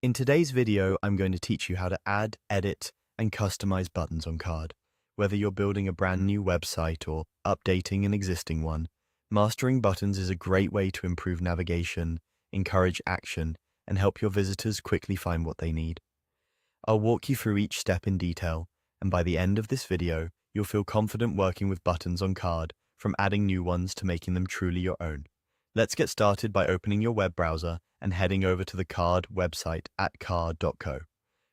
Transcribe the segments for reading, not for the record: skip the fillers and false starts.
In today's video, I'm going to teach you how to add, edit, and customize buttons on Carrd. Whether you're building a brand new website or updating an existing one, mastering buttons is a great way to improve navigation, encourage action, and help your visitors quickly find what they need. I'll walk you through each step in detail, and by the end of this video, you'll feel confident working with buttons on Carrd, from adding new ones to making them truly your own. Let's get started by opening your web browser and heading over to the Carrd website at carrd.co.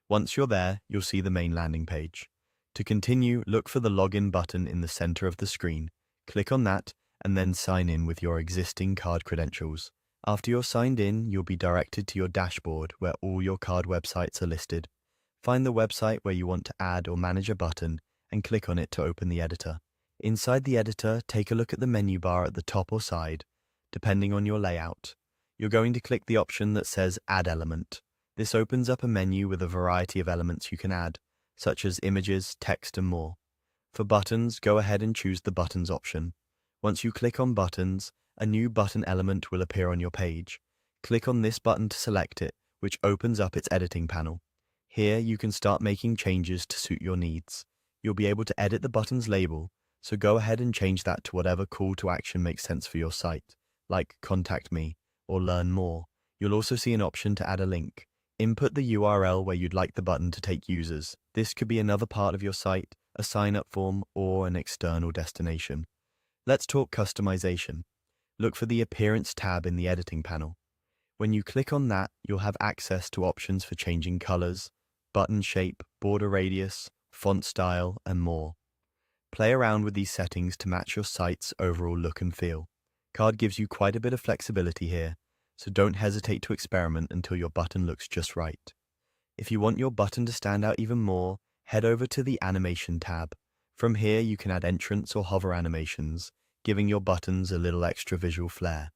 Once you're there, you'll see the main landing page. To continue, look for the login button in the center of the screen. Click on that and then sign in with your existing Carrd credentials. After you're signed in, you'll be directed to your dashboard where all your Carrd websites are listed. Find the website where you want to add or manage a button and click on it to open the editor. Inside the editor, take a look at the menu bar at the top or side, depending on your layout. You're going to click the option that says Add Element. This opens up a menu with a variety of elements you can add, such as images, text, and more. For buttons, go ahead and choose the Buttons option. Once you click on Buttons, a new button element will appear on your page. Click on this button to select it, which opens up its editing panel. Here, you can start making changes to suit your needs. You'll be able to edit the button's label, so go ahead and change that to whatever call to action makes sense for your site, like Contact Me or Learn More. You'll also see an option to add a link. Input the URL where you'd like the button to take users. This could be another part of your site, a sign-up form, or an external destination. Let's talk customization. Look for the Appearance tab in the editing panel. When you click on that, you'll have access to options for changing colors, button shape, border radius, font style, and more. Play around with these settings to match your site's overall look and feel. Carrd gives you quite a bit of flexibility here, so don't hesitate to experiment until your button looks just right. If you want your button to stand out even more, head over to the Animation tab. From here, you can add entrance or hover animations, giving your buttons a little extra visual flair.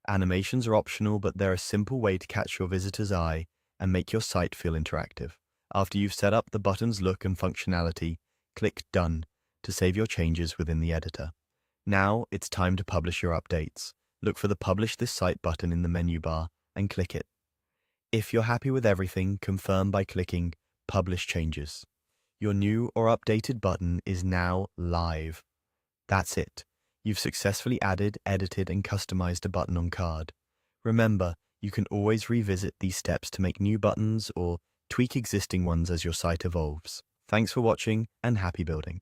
Animations are optional, but they're a simple way to catch your visitor's eye and make your site feel interactive. After you've set up the button's look and functionality, click Done to save your changes within the editor. Now, it's time to publish your updates. Look for the Publish This Site button in the menu bar and click it. If you're happy with everything, confirm by clicking Publish Changes. Your new or updated button is now live. That's it. You've successfully added, edited, and customized a button on Carrd. Remember, you can always revisit these steps to make new buttons or tweak existing ones as your site evolves. Thanks for watching and happy building.